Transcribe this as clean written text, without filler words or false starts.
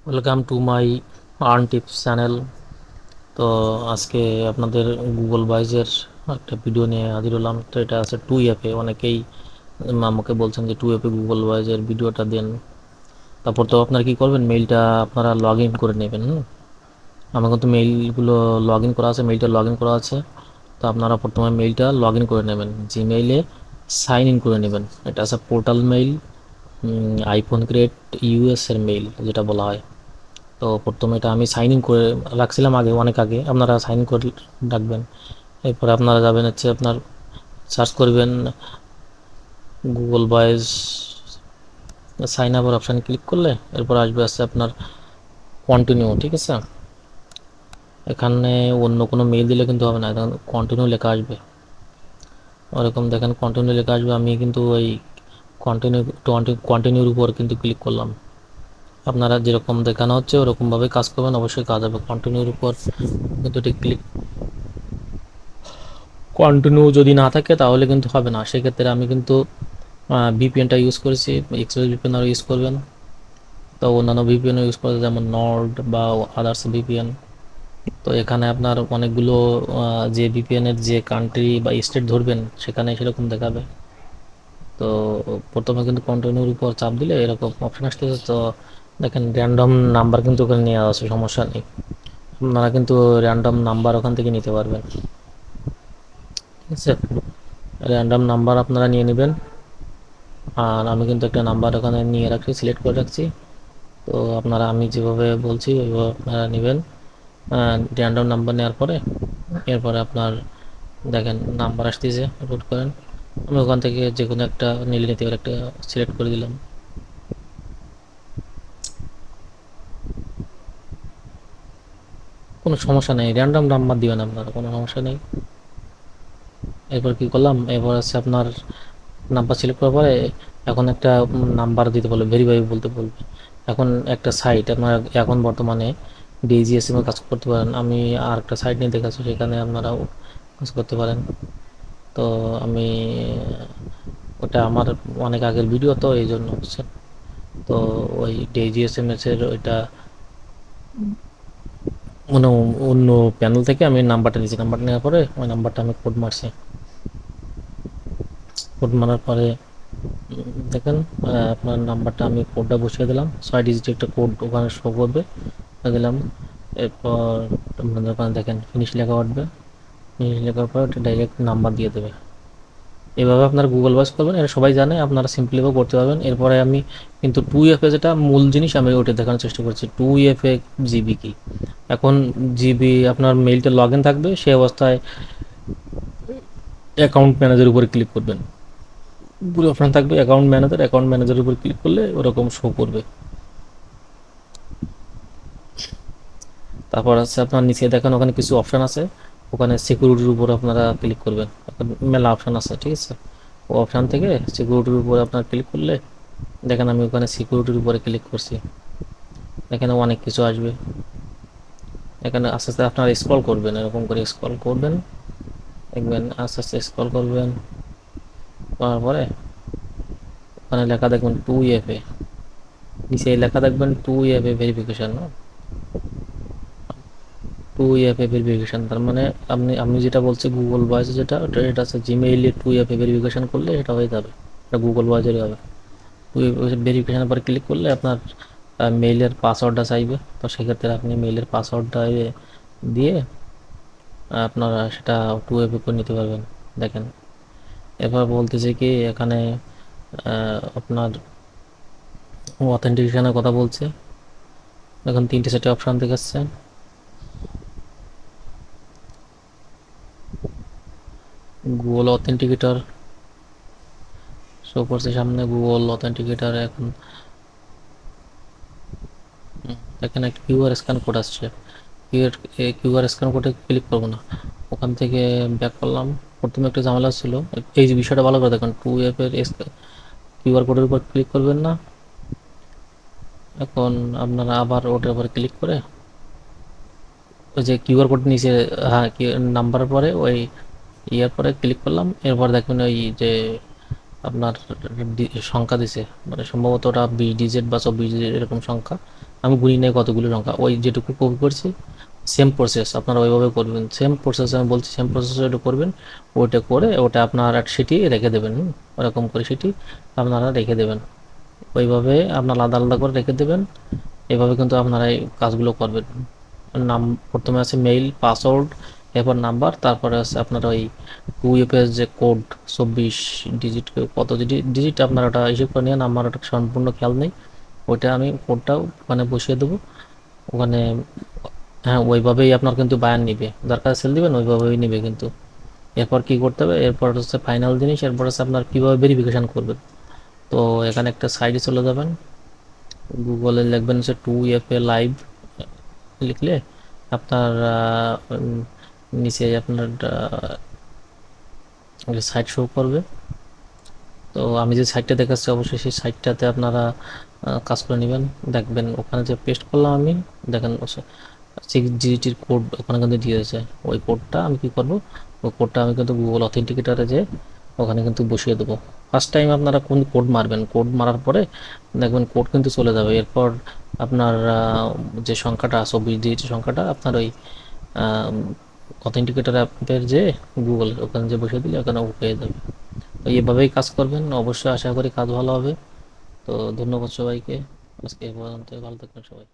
Welcome to my earn tips channel. তো আজকে আপনাদের গুগল বাইজের একটা ভিডিও নিয়ে হাজির হলাম। তো এটা আছে টু অ্যাপে। অনেকেই আমাকে বলছেন যে টু অ্যাপে গুগল বাইজের ভিডিওটা দেন। তারপর তো আপনারা কি করবেন, মেইলটা আপনারা লগ ইন করে নেবেন। আমার কিন্তু মেইলগুলো লগ ইন করা আছে, মেইলটা লগ ইন করা আছে। তো আপনারা প্রথমে মেইলটা লগ ইন করে নেবেন, জিমেইলে সাইন ইন করে নেবেন। এটা আছে portal mail, iPhone create US এর মেইল যেটা বলা হয়। তো প্রথমে এটা আমি সাইন ইন করে রাখছিলাম আগে, অনেক আগে। আপনারা সাইন ইন করে রাখবেন। এরপরে আপনারা যাবেন হচ্ছে আপনার সার্চ করবেন গুগল ভয়েস, সাইন আপের অপশানে ক্লিক করলে এরপর আসবে আছে আপনার কন্টিনিউ। ঠিক আছে, এখানে অন্য কোনো মেইল দিলে কিন্তু হবে না, এখন কন্টিনিউ লেখা আসবে। ওরকম দেখেন কন্টিনিউ লেখা আসবে। আমি কিন্তু ওই কন্টিনিউ কন্টিনিউর উপর কিন্তু ক্লিক করলাম। আপনারা যেরকম দেখানো হচ্ছে ওরকমভাবে কাজ করবেন, অবশ্যই কাজ হবে। কন্টিনিউর উপর কিন্তু ক্লিক, কন্টিনিউ যদি না থাকে তাহলে কিন্তু হবে না। সেক্ষেত্রে আমি কিন্তু ভিপিএনটা ইউজ করেছি, এক্সপ্রেস ভিপিএন আরও ইউজ করবেন। তো অন্যান্য ভিপিএনও ইউজ করে, যেমন নর্ড বা আদার্স ভিপিএন। তো এখানে আপনার অনেকগুলো যে ভিপিএনের যে কান্ট্রি বা স্টেট ধরবেন সেখানে সেরকম দেখাবে। তো প্রথমে কিন্তু কন্টিনিউর উপর চাপ দিলে এরকম অপশন আসতেছে। তো দেখেন র্যান্ডম নাম্বার কিন্তু ওখানে নেওয়া আছে, সমস্যা নেই। আপনারা কিন্তু র্যান্ডম নাম্বার ওখান থেকে নিতে পারবেন। ঠিক আছে, র্যান্ডম নাম্বার আপনারা নিয়ে নেবেন। আর আমি কিন্তু একটা নাম্বার ওখানে নিয়ে রাখছি, সিলেক্ট করে রাখছি। তো আপনারা আমি যেভাবে বলছি ওইভাবে আপনারা নেবেন। র্যান্ডম নাম্বার নেওয়ার পরে এরপরে আপনার দেখেন নাম্বার আসতেছে, লোড করেন। আমি ওখান থেকে যে কোনো একটা নিলে নিতে পারি, একটা সিলেক্ট করে দিলাম। কোনো সমস্যা নেই, র্যান্ডম নাম্বার দিবেন আপনারা, কোনো সমস্যা নেই। এরপর কি করলাম, এরপর আছে আপনার নাম্বার সিলেক্ট করার পরে এখন একটা নাম্বার দিতে বলবে, ভেরিফাই বলতে বলবে। এখন একটা সাইট আপনার এখন বর্তমানে ডিজিএসএম এ কাজ করতে পারেন। আমি আর একটা সাইট নিয়ে দেখাচ্ছি, সেখানে আপনারাও কাজ করতে পারেন। তো আমি ওটা আমার অনেক আগের ভিডিও, তো এই জন্য বুঝছেন। তো ওই ডিজিএসএমএস এর ওইটা মানে অন্য প্যানেল থেকে আমি নাম্বারটা নিয়েছি। নাম্বারটা নেওয়ার পরে ওই নাম্বারটা আমি কোড মারছি। কোড মারার পরে দেখেন আপনার নাম্বারটা আমি কোডটা বসিয়ে দিলাম, 6 ডিজিট একটা কোড ওখানে শো করবে, দিলাম। এরপর আপনাদের ওখানে দেখেন ফিনিশ লেখা উঠবে। ফিনিশ লেখার পর ওটা ডাইরেক্ট নাম্বার দিয়ে দেবে। এভাবে আপনারা গুগল ভয়েস করবেন, এটা সবাই জানে, আপনারা সিম্পলিভাবে করতে পারবেন। এরপরে আমি কিন্তু টু এফে যেটা মূল জিনিস আমি ওটা দেখানোর চেষ্টা করছি। টু এফে জিবি কি, এখন জিবি আপনার মেইলটা লগ ইন থাকবে, সেই অবস্থায় অ্যাকাউন্ট ম্যানেজার উপরে ক্লিক করবেন। পুরো অপশান থাকবে অ্যাকাউন্ট ম্যানেজার, অ্যাকাউন্ট ম্যানেজারের উপর ক্লিক করলে ওরকম শো করবে। তারপর আছে আপনার নিচে দেখেন ওখানে কিছু অপশান আছে, ওখানে সিকিউরিটির উপর আপনারা ক্লিক করবেন। মেলা অপশান আছে, ঠিক আছে। ও অপশান থেকে সিকিউরিটির উপরে আপনার ক্লিক করলে দেখেন আমি ওখানে সিকিউরিটির উপরে ক্লিক করছি। এখানে অনেক কিছু আসবে। এখানে আস্তে আস্তে আপনারা স্ক্রল করবেন, এরকম করে স্ক্রল করবেন, দেখবেন আস্তে আস্তে স্ক্রল করবেন। করার পরে ওখানে লেখা দেখবেন টু এফে, নিচে লেখা দেখবেন টু এফে ভেরিফিকেশন। টু এফে ভেরিফিকেশন তার মানে আমি যেটা বলছি গুগল ভয়েস যেটা, এটা আছে জিমেইলে টু এফে ভেরিফিকেশন করলে এটা হয়ে যাবে, এটা গুগল ভয়েসেরই হবে। টু ভেরিফিকেশনের পরে ক্লিক করলে আপনার মেইলের পাসওয়ার্ডটা চাইবে। তো সেক্ষেত্রে আপনি মেইলের পাসওয়ার্ডটা দিয়ে আপনারা সেটা টু এফে করে নিতে পারবেন। দেখেন এবার বলতেছে কি এখানে আপনার অথেন্টিকেশনের কথা বলছে। এখন 3টে সেটে অপশান দেখাচ্ছে। গুগল অথেন্টিকেটর শো করছে সামনে, গুগল অথেন্টিকেটর। এখন এখানে একটা কিউআর স্ক্যান কোড আসছে। কিউআর স্ক্যান কোডে ক্লিক করবো না, ওখান থেকে ব্যাক করলাম। প্রথমে একটা ঝামেলা ছিল, এই যে বিষয়টা ভালো করে দেখুন, টু এফের কিউআর কোডের উপর ক্লিক করবেন না। এখন আপনারা আবার ওটার উপর ক্লিক করে ওই যে কিউআর কোড নিচে, হ্যাঁ নাম্বারের পরে ওই ইয়ার পরে ক্লিক করলাম। এরপর দেখবেন ওই যে আপনার সংখ্যা দিছে, মানে সম্ভবত ওটা 20 ডিজিট বা 24 ডিজিট এরকম সংখ্যা। আমি গুনি নেই কতগুলো সংখ্যা, ওই যেটুকু কপি করছি সেম প্রসেস আপনারা ওইভাবে করবেন। সেম প্রসেস আমি বলছি, সেম প্রসেস ওইটা করবেন। ওইটা করে ওটা আপনার এক সিটি রেখে দেবেন। ওরকম করে সিটি আপনারা রেখে দেবেন। ওইভাবে আপনার আলাদা আলাদা করে রেখে দেবেন। এভাবে কিন্তু আপনারা এই কাজগুলো করবেন। নাম প্রথমে আছে মেইল, পাসওয়ার্ড, এরপর নাম্বার, তারপরে আছে আপনার ওই ইউএফএস যে কোড 24 ডিজিট, কত ডিজিট আপনার ওটা হিসেব করে নিয়ে, নাম্বার ওটা সম্পূর্ণ খেয়াল নেই। ওইটা আমি কোডটাও ওখানে বসিয়ে দেবো ওখানে। হ্যাঁ, ওইভাবেই আপনার কিন্তু বায়ান নিবে, দরকার সেল দিবেন ওইভাবেই নিবে কিন্তু। এরপর কি করতে হবে, এরপর হচ্ছে ফাইনাল জিনিস, এরপর হচ্ছে আপনার কীভাবে ভেরিফিকেশান করবেন। তো এখানে একটা সাইডে চলে যাবেন, গুগলে লিখবেন হচ্ছে 2FA লাইভ, লিখলে আপনার নিচে আপনার সাইট শো করবে। তো আমি যে সাইটটা দেখাচ্ছি অবশ্যই সেই সাইটটাতে আপনারা কাজ করে নেবেন। দেখবেন ওখানে যে পেস্ট করলাম আমি, দেখেন 6 ডিজিটের কোড ওখানে কিন্তু দিয়েছে। ওই কোডটা আমি কি করব, ওই কোডটা আমি কিন্তু গুগল অথেন্টিকেটারে যে ওখানে কিন্তু বসিয়ে দেবো। ফার্স্ট টাইম আপনারা কোন কোড মারবেন, কোড মারার পরে দেখবেন কোড কিন্তু চলে যাবে। এরপর আপনার যে সংখ্যাটা 24 ডিজিটের সংখ্যাটা আপনার ওই অথেন্টিকেটার অ্যাপের যে গুগল ওখানে যে বসিয়ে দিলে ওখানে ও পেয়ে যাবে। তো এভাবেই কাজ করবেন, অবশ্যই আশা করি কাজ ভালো হবে। তো ধন্যবাদ সবাইকে, আজকে এ পর্যন্ত, ভালো থাকবেন সবাই।